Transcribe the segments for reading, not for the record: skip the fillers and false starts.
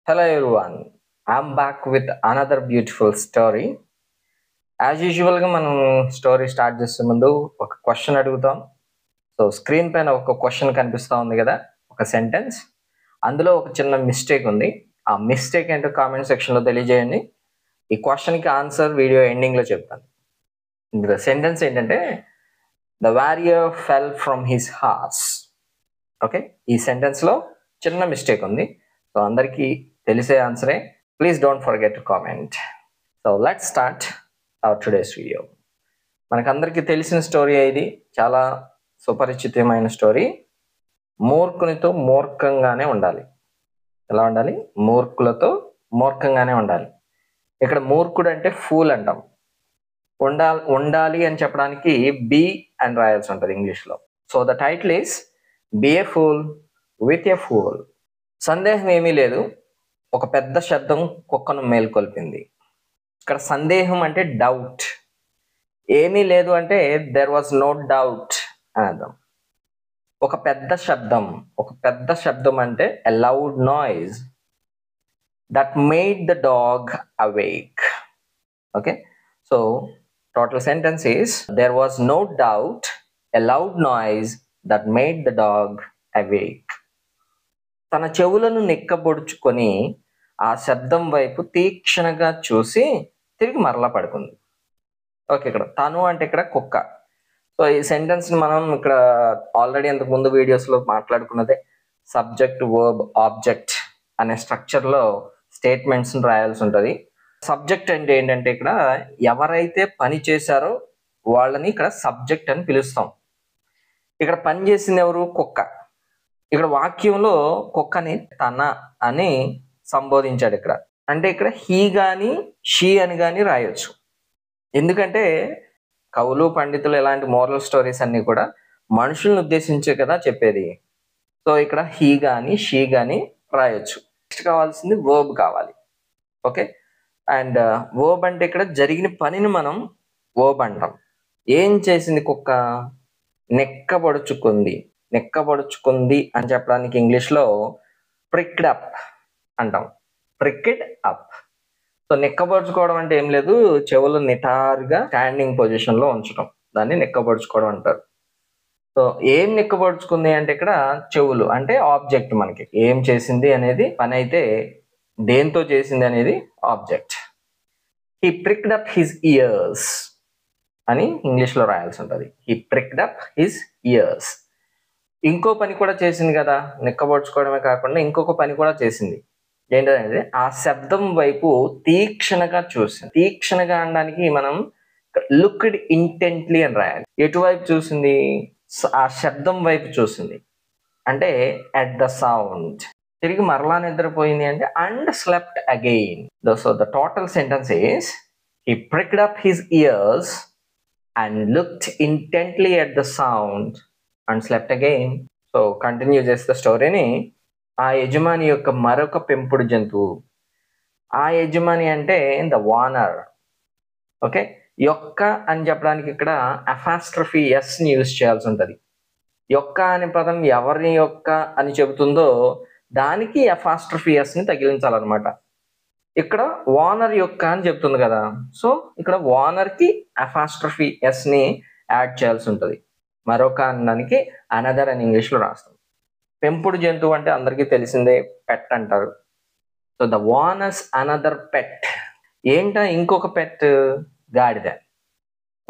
Hello everyone, I'm back with another beautiful story. As యూజువల్గా మనం story start చేసే ముందు ఒక క్వశ్చన్ అడుగుతాం. సో స్క్రీన్ పైన ఒక క్వశ్చన్ కనిపిస్తూ ఉంది కదా, ఒక సెంటెన్స్. అందులో ఒక చిన్న మిస్టేక్ ఉంది. ఆ మిస్టేక్ ఏంటో కామెంట్ సెక్షన్లో తెలియజేయండి. ఈ క్వశ్చన్కి ఆన్సర్ వీడియో ఎండింగ్లో చెప్తాను. ఇందులో సెంటెన్స్ ఏంటంటే, the warrior fell from his horse. Okay, ఈ సెంటెన్స్లో చిన్న మిస్టేక్ ఉంది. సో అందరికీ తెలిసే ఆన్సరే. Please don't forget to comment. So let's start our today's video. మనకందరికీ తెలిసిన స్టోరీ ఇది, చాలా సుపరిచితమైన స్టోరీ. మూర్ఖునితో మూర్ఖంగానే ఉండాలి. ఎలా ఉండాలి? మూర్ఖులతో మూర్ఖంగానే ఉండాలి. ఇక్కడ మూర్ఖుడు అంటే ఫూల్ అంటాం. ఉండాలి అని చెప్పడానికి బీ అని రాయాల్సి ఉంటుంది ఇంగ్లీష్లో. So the title is be a fool with a fool. సందేహం ఏమీ లేదు, ఒక పెద్ద శబ్దం కుక్కను మేల్కొల్పింది. ఇక్కడ సందేహం అంటే డౌట్, ఏమీ లేదు అంటే దెర్ వాజ్ నో డౌట్ అని అర్థం. ఒక పెద్ద శబ్దం అంటే a loud noise that made the dog awake. Okay, so total sentence is there was no doubt, a loud noise that made the dog awake. తన చెవులను నిక్కబొడుచుకొని ఆ శబ్దం వైపు తీక్షణగా చూసి తిరిగి మరలా పడుకుంది. ఓకే, ఇక్కడ తను అంటే ఇక్కడ కుక్క. సో ఈ సెంటెన్స్ని మనం ఇక్కడ ఆల్రెడీ అంతకు ముందు వీడియోస్లో మాట్లాడుకున్నదే. సబ్జెక్ట్, వర్బ్, ఆబ్జెక్ట్ అనే స్ట్రక్చర్లో స్టేట్మెంట్స్ని రాయాల్సి ఉంటుంది. సబ్జెక్ట్ అంటే ఏంటంటే ఇక్కడ ఎవరైతే పని చేశారో వాళ్ళని ఇక్కడ సబ్జెక్ట్ అని పిలుస్తాం. ఇక్కడ పని చేసింది ఎవరు? కుక్క. ఇక్కడ వాక్యంలో కుక్కని తన అని సంబోధించాడు. ఇక్కడ అంటే ఇక్కడ హీ కానీ షీ అని కానీ రాయొచ్చు. ఎందుకంటే కవులు, పండితులు ఇలాంటి మోరల్ స్టోరీస్ అన్నీ కూడా మనుషుల్ని ఉద్దేశించే కదా చెప్పేది. సో ఇక్కడ హీ కానీ షీ కానీ రాయొచ్చు. నెక్స్ట్ కావాల్సింది వర్బ్ కావాలి. ఓకే, అండ్ వర్బ్ అంటే ఇక్కడ జరిగిన పనిని మనం వర్బ్ అంటాం. ఏం చేసింది కుక్క? నెక్కబడుచుకుంది అని చెప్పడానికి ఇంగ్లీష్లో ప్రిక్డ్ అప్ అంటాం. ప్రిక్డ్ అప్. సో నెక్కబడుచుకోవడం అంటే ఏం లేదు, చెవులు నిటారుగా స్టాండింగ్ పొజిషన్లో ఉంచడం, దాన్ని నెక్కబడుచుకోవడం అంటారు. సో ఏం నెక్కబడుచుకుంది అంటే ఇక్కడ చెవులు అంటే ఆబ్జెక్ట్. మనకి ఏం చేసింది అనేది పని అయితే దేంతో చేసింది అనేది object. He pricked up his ears అని ఇంగ్లీష్లో రాయాల్సి ఉంటుంది. He pricked up his ears. ఇంకో పని కూడా చేసింది కదా, నిక్కబొడుచుకోవడమే కాకుండా ఇంకొక పని కూడా చేసింది. ఏంటంటే ఆ శబ్దం వైపు తీక్షణగా చూసింది. తీక్షణగా అనడానికి మనం లుక్డ్ ఇంటెంట్లీ అని రాయాలి. ఎటువైపు చూసింది? ఆ శబ్దం వైపు చూసింది. అంటే అట్ ద సౌండ్. తిరిగి మరలా నిద్రపోయింది అంటే and slept again. So the total sentence is he pricked up his ears and looked intently at the sound and slept again. So continue చేస్తే స్టోరీని, ఆ యజమాని యొక్క మరొక పెంపుడు జంతువు. ఆ యజమాని అంటే ద ఓనర్. ఓకే, యొక్క అని చెప్పడానికి ఇక్కడ అపాస్ట్రఫీ ఎస్ని యూజ్ చేయాల్సి ఉంటుంది. యొక్క అనే పదం ఎవరి యొక్క అని చెబుతుందో దానికి అపాస్ట్రఫీ ఎస్ని తగిలించాలన్నమాట. ఇక్కడ ఓనర్ యొక్క అని చెప్తుంది కదా, సో ఇక్కడ ఓనర్కి అపాస్ట్రఫీ ఎస్ని యాడ్ చేయాల్సి ఉంటుంది. మరొక అనడానికి అనదర్ అని ఇంగ్లీష్లో రాస్తాం. పెంపుడు జంతువు అంటే అందరికీ తెలిసిందే, పెట్ అంటారు. సో ద ఓనర్స్ అనదర్ పెట్. ఏంటా ఇంకొక పెట్? గాడిద.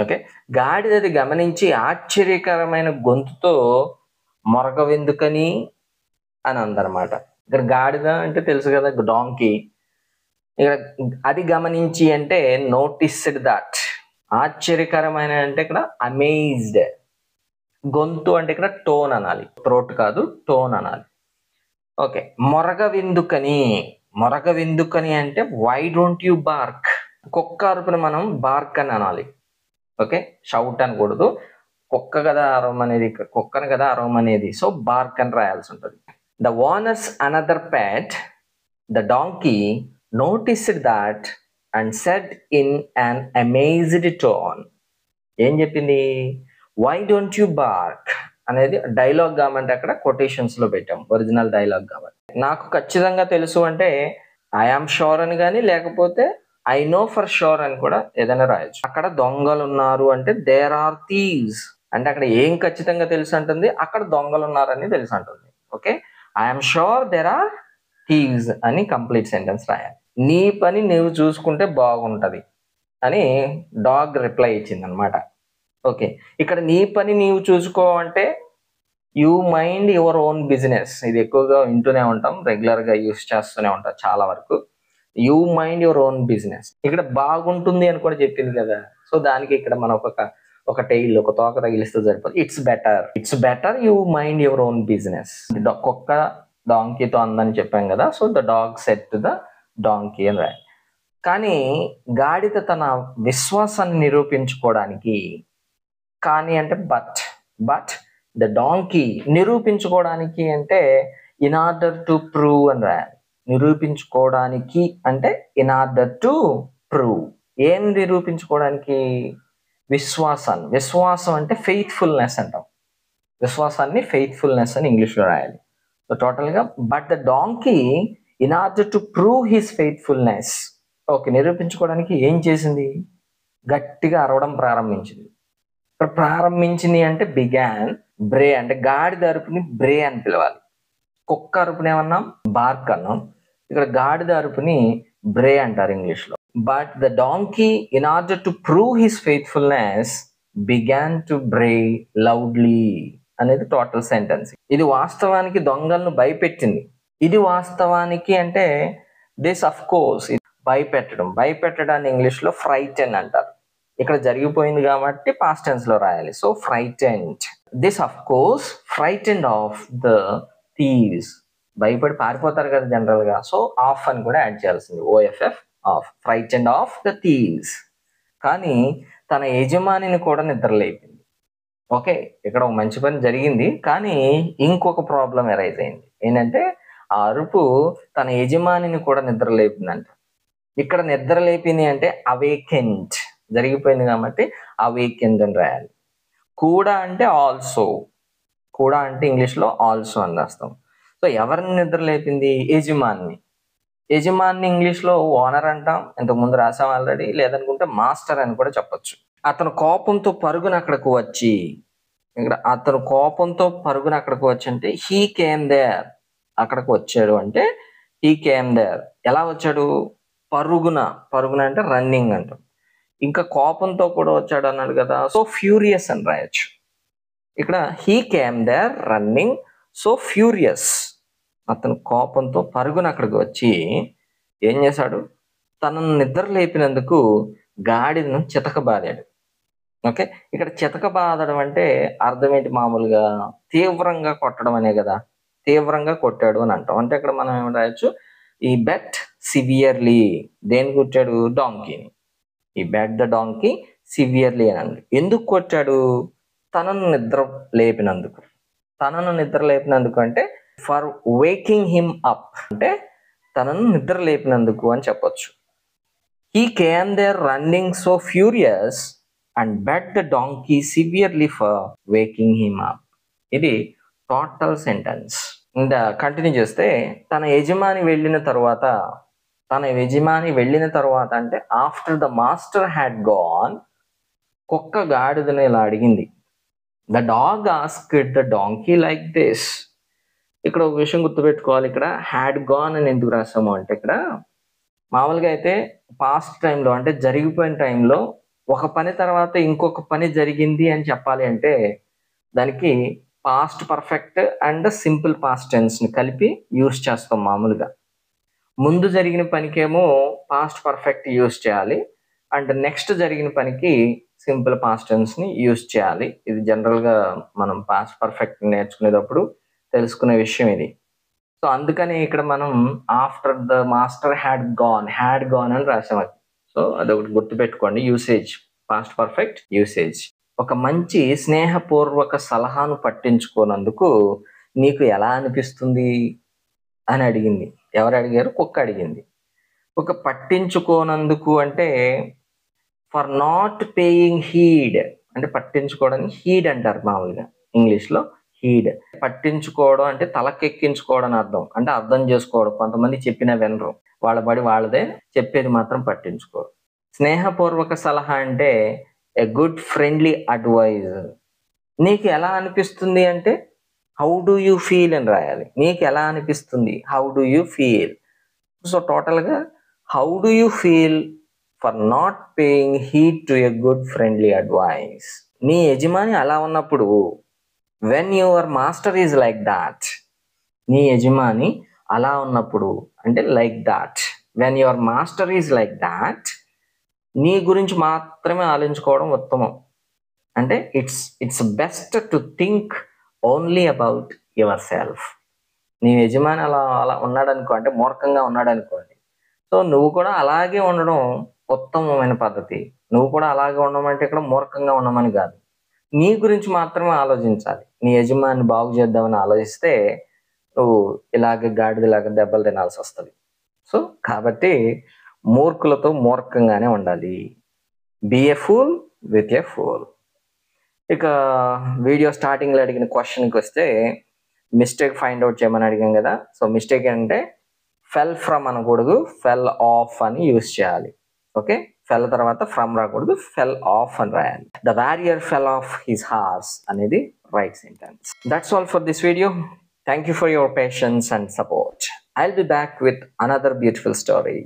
ఓకే, గాడిదది గమనించి ఆశ్చర్యకరమైన గొంతుతో మొరగవెందుకని అని అందనమాట. ఇక్కడ గాడిద అంటే తెలుసు కదా, డాంకీ. ఇక్కడ అది గమనించి అంటే నోటిస్డ్ దట్. ఆశ్చర్యకరమైన అంటే ఇక్కడ అమేజ్డ్. గొంతు అంటే ఇక్కడ టోన్ అనాలి, థ్రోట్ కాదు, టోన్ అనాలి. ఓకే, మొరగవెందుకని అంటే వై డోంట్ యూ బార్క్. కుక్క అరుపుని మనం బార్క్ అని అనాలి. ఓకే, షౌట్ అనకూడదు. కుక్కను కదా అరవమనేది, సో బార్క్ అని రాయాల్సి ఉంటుంది. The owners another pet, the donkey noticed that and said in an amazed tone. ఏం చెప్పింది? వై డోంట్ యూ బార్క్ అనేది డైలాగ్ కాబట్టి అక్కడ కొటేషన్స్ లో పెట్టాం, ఒరిజినల్ డైలాగ్ కాబట్టి. నాకు ఖచ్చితంగా తెలుసు అంటే ఐఆమ్ షూర్ అని కానీ, లేకపోతే ఐ నో ఫర్ షూర్ అని కూడా ఏదైనా రాయొచ్చు. అక్కడ దొంగలు ఉన్నారు అంటే దేర్ ఆర్ థీవ్స్ అంటే అక్కడ ఏం ఖచ్చితంగా తెలుసు అంటుంది, అక్కడ దొంగలు ఉన్నారని తెలుసు అంటుంది. Okay, I'm sure there are thieves అని కంప్లీట్ సెంటెన్స్ రాయాలి. నీ పని నువ్వు చూసుకుంటే బాగుంటది అని డాగ్ రిప్లై ఇచ్చింది అనమాట. ఓకే, ఇక్కడ నీ పని నీవు చూసుకో అంటే you mind your own business. ఇది ఎక్కువగా వింటూనే ఉంటాం, రెగ్యులర్ గా యూస్ చేస్తూనే ఉంటాం చాలా వరకు. You mind your own business. ఇక్కడ బాగుంటుంది అని కూడా చెప్పింది కదా, సో దానికి ఇక్కడ మనం ఒక టైల్, ఒక తోక తగిలిస్తే సరిపోతుంది. It's better you mind your own business. కుక్క డాంకీతో అందని చెప్పాం కదా, so the dog set to the donkey అని రాయాలి. కానీ గాడిద తన విశ్వాసాన్ని నిరూపించుకోవడానికి, కానీ అంటే బట్ ద డాంకీ నిరూపించుకోవడానికి అంటే ఇన్ ఆర్డర్ టు ప్రూవ్ అని రాయాలి. నిరూపించుకోవడానికి అంటే ఇన్ ఆర్డర్ టు ప్రూవ్. ఏం నిరూపించుకోవడానికి? విశ్వాసం అంటే ఫెయిత్ఫుల్నెస్ అంటాం. విశ్వాసాన్ని ఫెయిత్ఫుల్నెస్ అని ఇంగ్లీష్లో రాయాలి. సో టోటల్గా but the donkey in order to prove his faithfulness. Okay, నిరూపించుకోవడానికి ఏం చేసింది? గట్టిగా అరవడం ప్రారంభించింది. ఇక్కడ ప్రారంభించింది అంటే బిగాన్. బ్రే అంటే గాడిద అరుపుని బ్రే అని పిలవాలి. కుక్క అరుపుని ఏమన్నాం? బార్క్ అన్నాం. ఇక్కడ గాడిద అరుపుని బ్రే అంటారు ఇంగ్లీష్లో. But the donkey in order to prove his faithfulness began to bray loudly అనేది టోటల్ సెంటెన్స్. ఇది వాస్తవానికి దొంగలను భయపెట్టింది. ఇది వాస్తవానికి అంటే దిస్ అఫ్ కోర్స్ భయపెట్టడాన్ని ఇంగ్లీష్లో ఫ్రైటెన్ అంటారు. ఇక్కడ జరిగిపోయింది కాబట్టి పాస్ట్ టెన్స్ లో రాయాలి. So frightened. This of course frightened of the thieves. భయపడి పారిపోతారు కదా జనరల్ గా, సో ఆఫ్ అని కూడా యాడ్ చేయాల్సింది, OFF of. Frightened of the thieves. కానీ తన యజమానిని కూడా నిద్రలేపింది. ఓకే, ఇక్కడ ఒక మంచి పని జరిగింది, కానీ ఇంకొక ప్రాబ్లం ఎరైజ్ అయింది. ఏంటంటే ఆ అరుపు తన యజమానిని కూడా నిద్రలేపిందంట. ఇక్కడ నిద్రలేపింది అంటే అవేకెండ్, జరిగిపోయింది కాబట్టి అవేకెండ్ అని రాయాలి. కూడా అంటే ఆల్సో. కూడా అంటే ఇంగ్లీష్లో ఆల్సో అని రాస్తాం. సో ఎవరిని నిద్రలేపింది? యజమాన్ని ఇంగ్లీష్లో ఓనర్ అంటాం, ఇంతకుముందు రాసాం ఆల్రెడీ. లేదనుకుంటే మాస్టర్ అని కూడా చెప్పొచ్చు. అతను కోపంతో పరుగున అక్కడికి వచ్చి, ఇక్కడ అతను కోపంతో పరుగున అక్కడికి వచ్చి అంటే హీ కేమ్ దేర్. అక్కడికి వచ్చాడు అంటే హీ కేమ్ దేర్. ఎలా వచ్చాడు? పరుగున అంటే రన్నింగ్ అంటాం. ఇంకా కోపంతో కూడా వచ్చాడు అన్నాడు కదా, సో ఫ్యూరియస్ అని రాయొచ్చు. ఇక్కడ he came there running, so furious. అతను కోపంతో పరుగున అక్కడికి వచ్చి ఏం చేశాడు? తనను నిద్ర లేపినందుకు గాడిదను చితకబాదాడు. ఓకే, ఇక్కడ చితకబాదడం అంటే అర్థం ఏంటి? మామూలుగా తీవ్రంగా కొట్టడం అనే కదా, తీవ్రంగా కొట్టాడు అని అంటాం. అంటే ఇక్కడ మనం ఏమి రాయొచ్చు? ఈ బెట్ సివియర్లీ. దేని కొట్టాడు? డాంకీని. ఈ బెట్ ద డాంకీ సివియర్లీ అని అన్నాడు. ఎందుకు కొట్టాడు? తనను నిద్ర లేపినందుకు అంటే ఫర్ వేకింగ్ హిమ్ అప్, అంటే తనను నిద్ర లేపినందుకు అని చెప్పొచ్చు. He came there running so furious and beat the donkey severely for waking him up. ఇది టోటల్ సెంటెన్స్. ఇంకా కంటిన్యూ చేస్తే తన యజమాని వెళ్ళిన తర్వాత అంటే after the master had gone, కుక్క గాడిదను ఇలా అడిగింది. The dog asked the donkey like this. ఇక్కడ ఒక విషయం గుర్తుపెట్టుకోవాలి. ఇక్కడ హ్యాడ్ గాన్ అని ఎందుకు రాసాము అంటే, ఇక్కడ మామూలుగా అయితే పాస్ట్ టైంలో అంటే జరిగిపోయిన టైంలో ఒక పని తర్వాత ఇంకొక పని జరిగింది అని చెప్పాలి అంటే దానికి past perfect and simple past tense ని కలిపి యూస్ చేస్తాం. మామూలుగా ముందు జరిగిన పనికేమో పాస్ట్ పర్ఫెక్ట్ యూస్ చేయాలి, అండ్ నెక్స్ట్ జరిగిన పనికి సింపుల్ పాస్ట్ టెన్స్ ని యూస్ చేయాలి. ఇది జనరల్ గా మనం పాస్ట్ పర్ఫెక్ట్ నేర్చుకునేటప్పుడు తెలుసుకునే విషయం ఇది. సో అందుకని ఇక్కడ మనం after the master had gone అని రాసాం. సో అదొకటి గుర్తుపెట్టుకోండి. Usage, past perfect usage. ఒక మంచి స్నేహపూర్వక సలహాను పట్టించుకోనందుకు నీకు ఎలా అనిపిస్తుంది అని అడిగింది. ఎవరు అడిగారు? కుక్క అడిగింది. ఒక పట్టించుకోనందుకు అంటే ఫర్ నాట్ పేయింగ్ హీడ్, అంటే పట్టించుకోవడానికి హీడ్ అంటారు మామూలుగా ఇంగ్లీష్లో. హీడ్. పట్టించుకోవడం అంటే తలకెక్కించుకోవడం అని అర్థం. అంటే అర్థం చేసుకోవడం. కొంతమంది చెప్పినా వినరు. వాళ్ళ బడి వాళ్ళదే, చెప్పేది మాత్రం పట్టించుకోరు. స్నేహపూర్వక సలహా అంటే ఎ గుడ్ ఫ్రెండ్లీ అడ్వైజ్. నీకు ఎలా అనిపిస్తుంది అంటే హౌ డు యూ ఫీల్ అని రాయాలి. నీకు ఎలా అనిపిస్తుంది, how do you feel. So టోటల్గా how do you feel for not paying heed to a good friendly advice. నీ యజమాని అలా ఉన్నప్పుడు, when your master is like that. నీ యజమాని అలా ఉన్నప్పుడు అంటే like that. When your master is like that, నీ గురించి మాత్రమే ఆలోచించుకోవడం ఉత్తమం. అంటే it's best to think only about yourself. నీ యజమాని అలా అలా ఉన్నాడు అనుకో, అంటే మూర్ఖంగా ఉన్నాడు అనుకోండి, సో నువ్వు కూడా అలాగే ఉండడం ఉత్తమమైన పద్ధతి. నువ్వు కూడా అలాగే ఉండమంటే ఇక్కడ మూర్ఖంగా ఉండమని కాదు, నీ గురించి మాత్రమే ఆలోచించాలి. నీ యజమాని బాగు చేద్దామని ఆలోచిస్తే నువ్వు ఇలాగే గాడిదలాగా దెబ్బలు తినాల్సి వస్తుంది. సో కాబట్టి మూర్ఖులతో మూర్ఖంగానే ఉండాలి. Be a fool with a fool. ఇక వీడియో స్టార్టింగ్లో అడిగిన క్వశ్చన్కి వస్తే, మిస్టేక్ ఫైండ్ అవుట్ చేయమని అడిగాం కదా. సో మిస్టేక్ ఏంటంటే ఫెల్ ఫ్రమ్ అనకూడదు, ఫెల్ ఆఫ్ అని యూజ్ చేయాలి. ఓకే, ఫెల్ తర్వాత ఫ్రమ్ రాకూడదు, ఫెల్ ఆఫ్ అని రాయాలి. The warrior fell off his horse అనేది right sentence. That's all for this video. Thank you for your patience and support. I'll be back with another beautiful story.